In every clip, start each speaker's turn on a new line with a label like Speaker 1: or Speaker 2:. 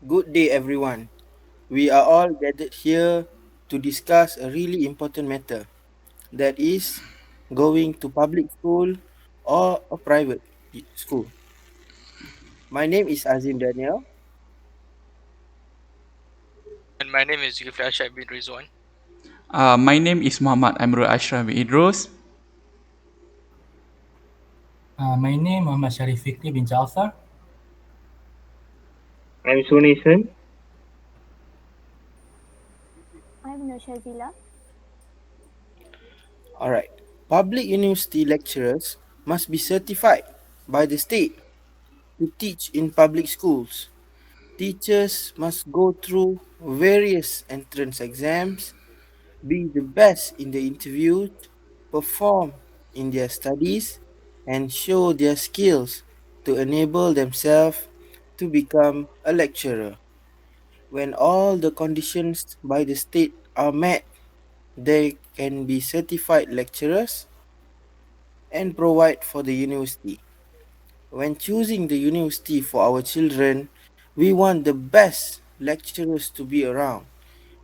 Speaker 1: Good day, everyone. We are all gathered here to discuss a really important matter that is, going to public school or a private school. My name is Azim Danial.
Speaker 2: And my name is Zulkifli Arshad bin Ritzwan.
Speaker 3: My name is Muhamad. Amirul Ashraf Idros.
Speaker 4: My name Muhammad Fikri bin Jafar.
Speaker 5: I'm Suhanesan.
Speaker 6: I'm Noor Shazila.
Speaker 1: Alright. Public university lecturers must be certified by the state to teach in public schools. Teachers must go through various entrance exams, be the best in the interviews, perform in their studies, and show their skills to enable themselves to become a lecturer. When all the conditions by the state are met, they can be certified lecturers and provide for the university. When choosing the university for our children, we want the best lecturers to be around.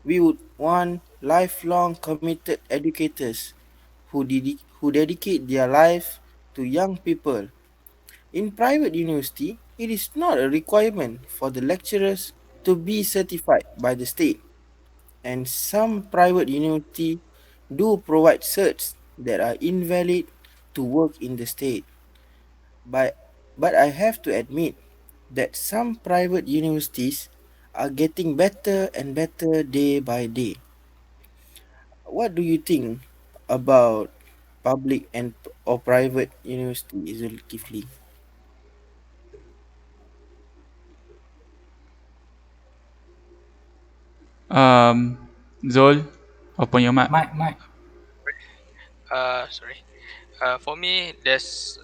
Speaker 1: We would want lifelong committed educators who dedicate their life to young people. In private university, it is not a requirement for the lecturers to be certified by the state, and some private university do provide certs that are invalid to work in the state. But, but I have to admit that some private universities are getting better and better day by day. What do you think about public and or private university, Zulkifli?
Speaker 3: Um, Zul, open your mic.
Speaker 4: Mike.
Speaker 2: Sorry. For me, there's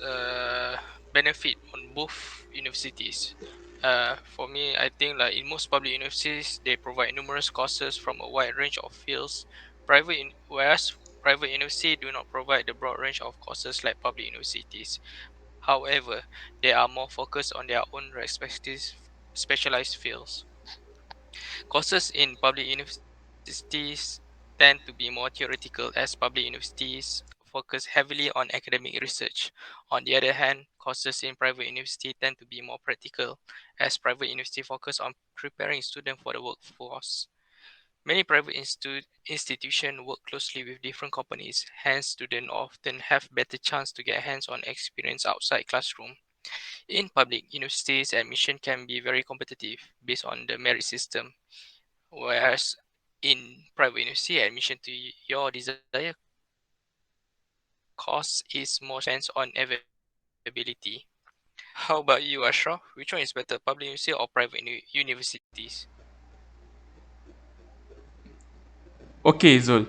Speaker 2: benefit on both universities. For me, I think like in most public universities, they provide numerous courses from a wide range of fields. Whereas private university do not provide the broad range of courses like public universities. However, they are more focused on their own respective specialized fields. Courses in public universities tend to be more theoretical as public universities focus heavily on academic research. On the other hand, courses in private university tend to be more practical as private university focus on preparing students for the workforce. Many private institutions work closely with different companies, hence students often have better chance to get hands-on experience outside classroom. In public universities, admission can be very competitive based on the merit system. Whereas in private university, admission to your desired course is more depends on availability. How about you, Ashraf? Which one is better, public university or private universities?
Speaker 3: Okay, Zul.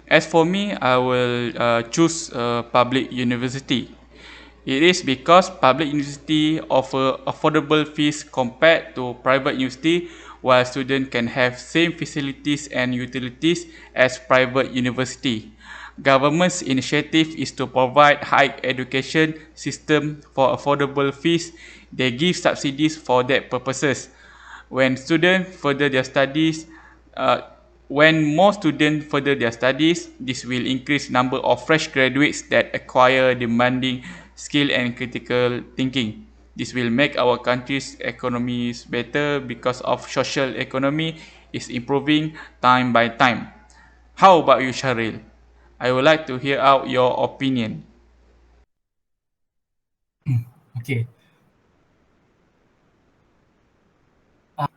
Speaker 3: As for me, I will choose public university. It is because public university offer affordable fees compared to private university, while students can have same facilities and utilities as private university. Government's initiative is to provide high education system for affordable fees. They give subsidies for that purposes. When students further their studies, uh, when more students further their studies, this will increase number of fresh graduates that acquire demanding skill and critical thinking. This will make our country's economies better because of social economy is improving time by time. How about you, Syahril? I would like to hear out your opinion.
Speaker 4: Okay.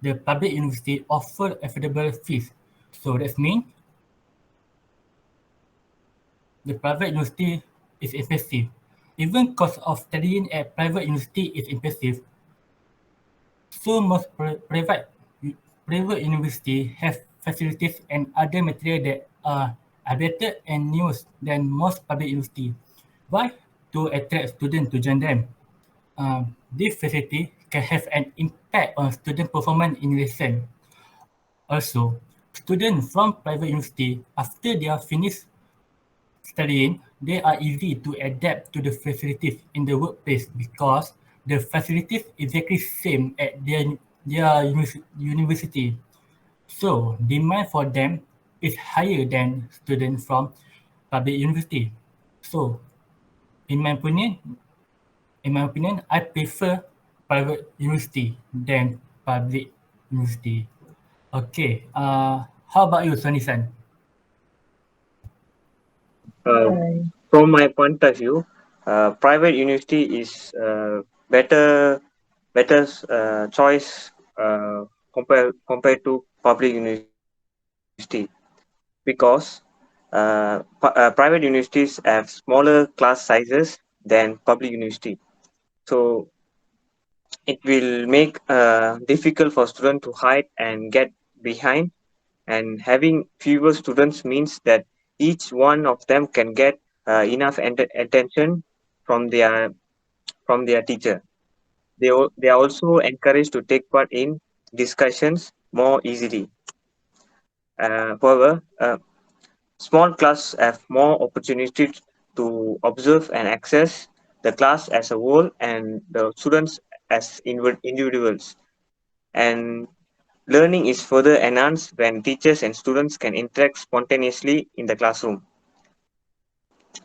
Speaker 4: The public university offer affordable fees. So that means the private university is expensive. Even cost of studying at private university is expensive. So most private university have facilities and other material that are better and newer than most public university. Why? To attract students to join them. This facility can have an impact on student performance in lesson. Also, students from private university, after they are finished studying, they are easy to adapt to the facilities in the workplace because the facilities exactly same at their their university. So demand for them is higher than students from public university. So in my opinion, I prefer private university than public university. Okay. How about you, Sonisan?
Speaker 5: From my point of view, private university is better choice compared to public university because private universities have smaller class sizes than public university. So it will make difficult for students to hide and get behind, and having fewer students means that each one of them can get enough attention from their teacher. They are also encouraged to take part in discussions more easily. However, small class have more opportunities to observe and access the class as a whole and the students as individuals. And learning is further enhanced when teachers and students can interact spontaneously in the classroom.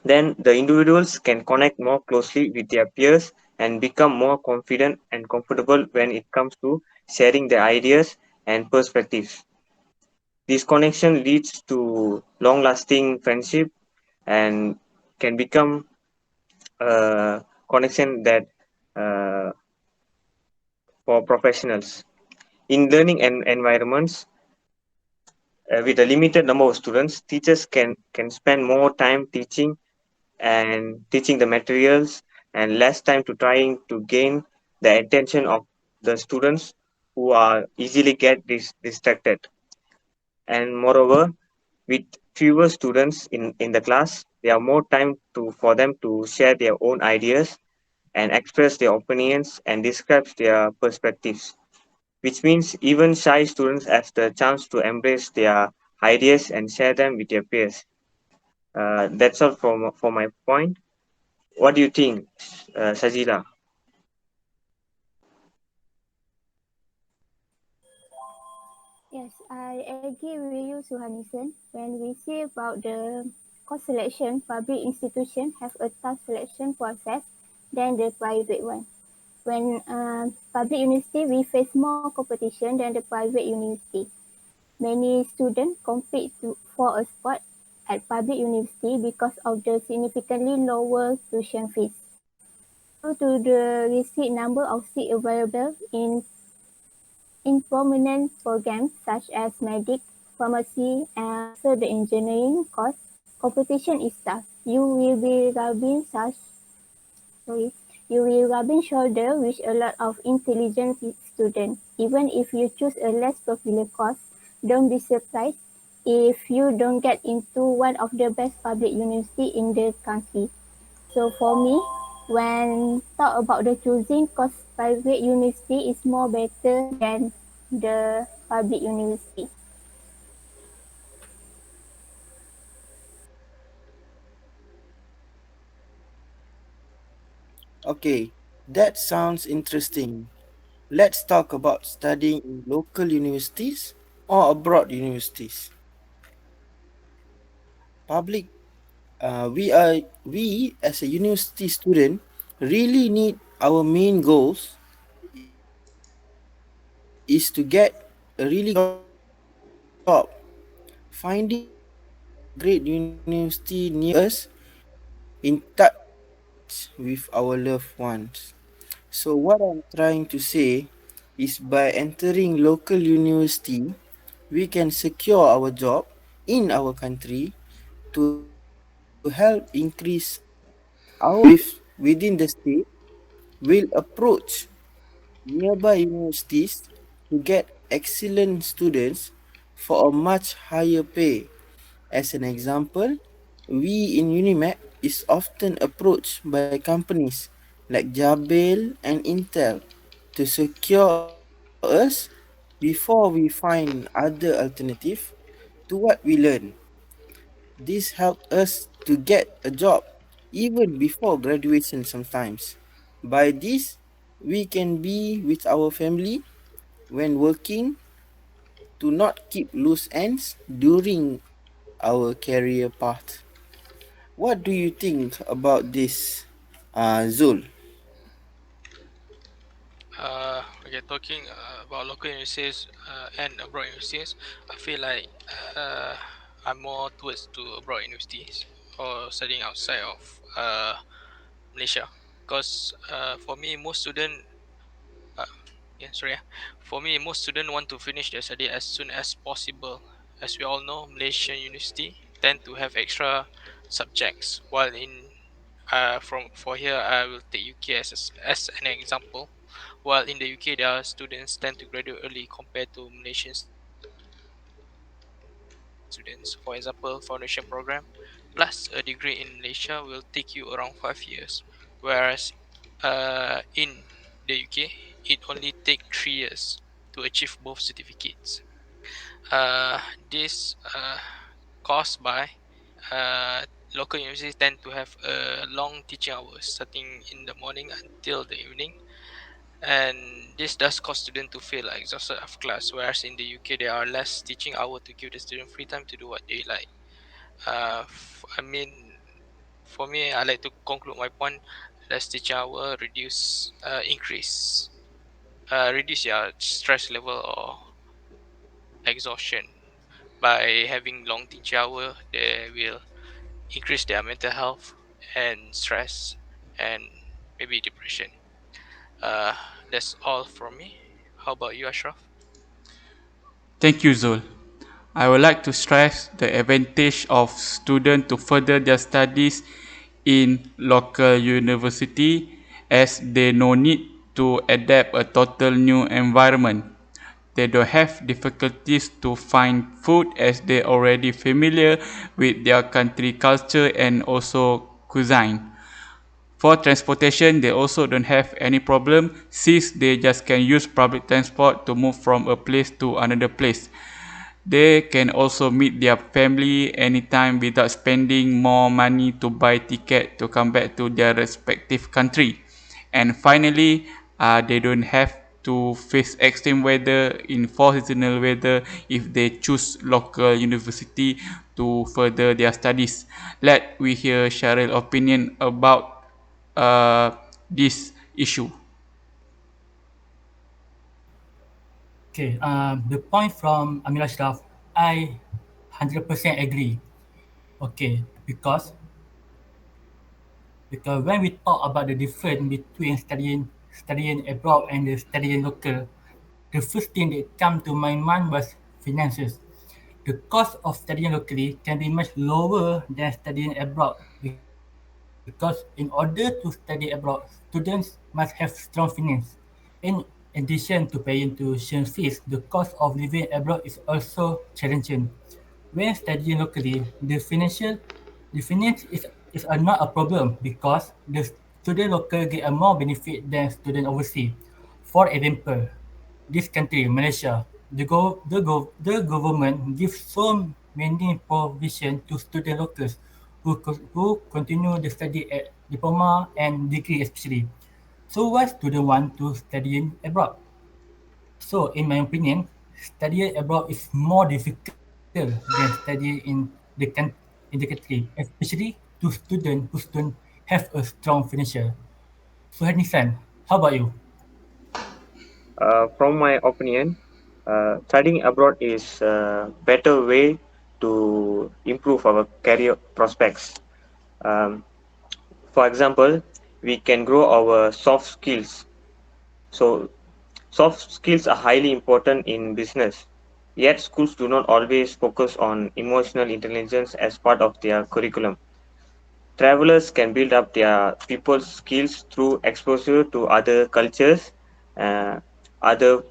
Speaker 5: Then the individuals can connect more closely with their peers and become more confident and comfortable when it comes to sharing their ideas and perspectives. This connection leads to long lasting friendship and can become a connection that uh, for professionals. In learning environments, with a limited number of students, teachers can spend more time teaching the materials and less time to trying to gain the attention of the students who are easily get distracted. And moreover, with fewer students in the class, there are more time for them to share their own ideas and express their opinions and describe their perspectives, which means even shy students have the chance to embrace their ideas and share them with their peers. That's all for my point. What do you think, Shazila?
Speaker 6: Yes, I agree with you, Suhanesan. When we see about the course selection, public institutions have a tough selection process than the private one. When public university, we face more competition than the private university. Many students compete for a spot at public university because of the significantly lower tuition fees. Due to the restricted number of seats available in prominent programs such as medic, pharmacy, and also the engineering course, competition is tough. Sorry, you will rubbing shoulder with a lot of intelligent students. Even if you choose a less popular course, don't be surprised if you don't get into one of the best public university in the country. So for me, when talk about the choosing course, private university is more better than the public university.
Speaker 1: Okay, that sounds interesting. Let's talk about studying in local universities or abroad universities. Public, we as a university student really need our main goals is to get a really good job. Finding a great university near us will put us in touch with our loved ones. So what I'm trying to say is by entering local university, we can secure our job in our country to help increase our living standards. Students within the state will approach nearby universities to get excellent students for a much higher pay. As an example, we in Unimac is often approached by companies like Jabil and Intel to secure us before we find other alternative to what we learn. This helped us to get a job even before graduation sometimes. By this, we can be with our family when working to not keep loose ends during our career path. What do you think about this, Zul?
Speaker 2: Okay, talking about local universities and abroad universities, I feel like uh, I'm more towards to abroad universities or studying outside of Malaysia. Because for me, most student, uh, yeah, sorry, for me, most student want to finish their study as soon as possible. As we all know, Malaysian university tend to have extra subjects, while in from for here I will take UK as an example. While in the UK, their students tend to graduate early compared to Malaysian students. For example, foundation program plus a degree in Malaysia will take you around 5 years, whereas in the UK it only take 3 years to achieve both certificates. This caused by local universities tend to have long teaching hours starting in the morning until the evening, and this does cause students to feel exhausted after class, whereas in the UK there are less teaching hour to give the student free time to do what they like. I mean, for me, I like to conclude my point: less teaching hour, reduce your stress level or exhaustion. By having long teaching hour, they will increase their mental health and stress and maybe depression. uh that's all from me. How about you, Ashraf?
Speaker 3: Thank you, Zul. I would like to stress the advantage of students to further their studies in local university as they no need to adapt a total new environment. They don't have difficulties to find food as they already familiar with their country culture and also cuisine. For transportation, they also don't have any problem since they just can use public transport to move from a place to another place. They can also meet their family anytime without spending more money to buy ticket to come back to their respective country. And finally, they don't have to face extreme weather in four seasonal weather if they choose local university to further their studies. Let we hear Syahril opinion about this issue.
Speaker 4: Okay, the point from Amir Ashraf, I 100% agree. Okay, because when we talk about the difference between studying abroad and the studying local, the first thing that come to my mind was finances. The cost of studying locally can be much lower than studying abroad because in order to study abroad, students must have strong finance. In addition to paying tuition fees, the cost of living abroad is also challenging. When studying locally, the finance is not a problem because the student local get a more benefit than student overseas. For example, this country, Malaysia, the government gives so many provision to student locals who continue the study at diploma and degree especially. So why student want to study abroad? So in my opinion, studying abroad is more difficult than studying in the country, especially to students who don't have a strong financial. So Hanisan, how about you?
Speaker 5: From my opinion, studying abroad is a better way to improve our career prospects. Um, for example, we can grow our soft skills. So, soft skills are highly important in business. Yet, schools do not always focus on emotional intelligence as part of their curriculum. Travelers can build up their people's skills through exposure to other cultures, uh, other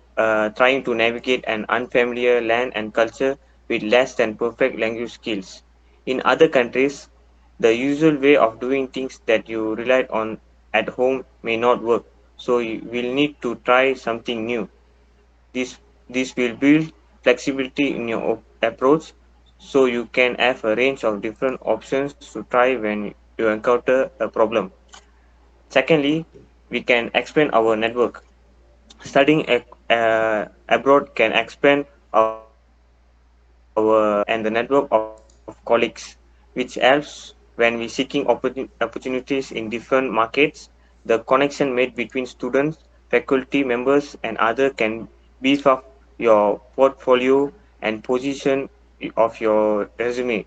Speaker 5: trying to navigate an unfamiliar land and culture with less than perfect language skills. In other countries, the usual way of doing things that you relied on at home may not work, so you will need to try something new. This this will build flexibility in your approach so you can have a range of different options to try when you encounter a problem. Secondly, we can expand our network. Studying abroad can expand our and the network of colleagues, which helps when we seeking opportunities in different markets. The connection made between students, faculty members, and other can beef up your portfolio and position of your resume.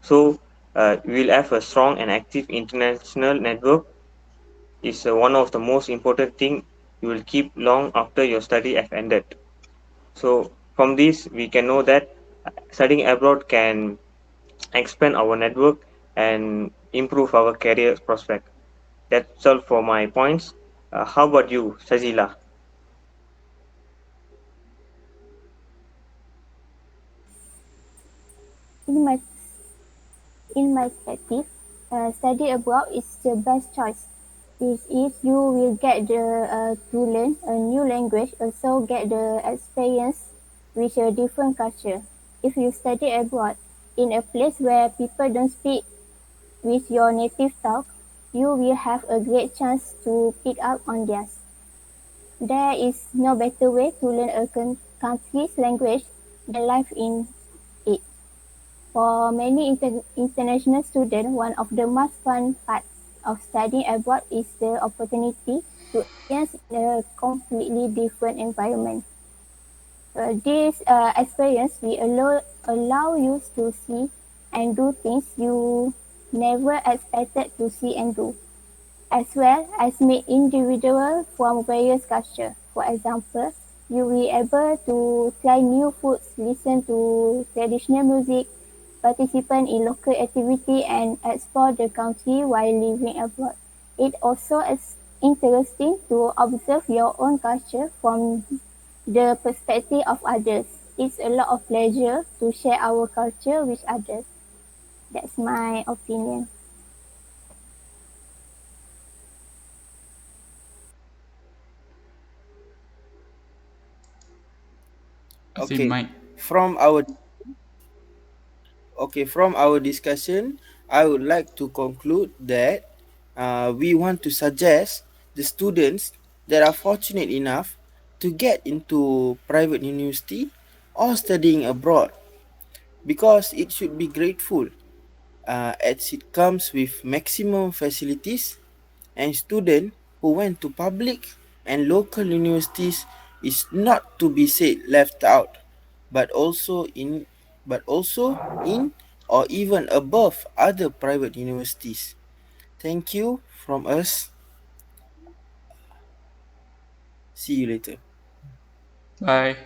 Speaker 5: So, we'll have a strong and active international network is one of the most important thing you will keep long after your study have ended. So from this we can know that studying abroad can expand our network and improve our career prospect. That's all for my points. How about you, Shazila?
Speaker 6: In my in my perspective, study abroad is the best choice. This is you will get to learn a new language, also get the experience with a different culture. If you study abroad in a place where people don't speak with your native tongue, you will have a great chance to pick up on theirs. There is no better way to learn a country's language than life in it. For many international students, one of the most fun parts of studying abroad is the opportunity to experience in a completely different environment. This experience will allow you to see and do things you never expected to see and do, as well as meet individuals from various cultures. For example, you will be able to try new foods, listen to traditional music, participate in local activity, and explore the country while living abroad. It also is interesting to observe your own culture from the perspective of others. It's a lot of pleasure to share our culture with others. That's my opinion.
Speaker 3: Azim
Speaker 1: Okay,
Speaker 3: mic.
Speaker 1: from our from our discussion, I would like to conclude that we want to suggest the students that are fortunate enough to get into private university or studying abroad because it should be grateful as it comes with maximum facilities, and students who went to public and local universities is not to be said left out, but also in or even above other private universities. Thank you from us. See you later.
Speaker 3: Bye.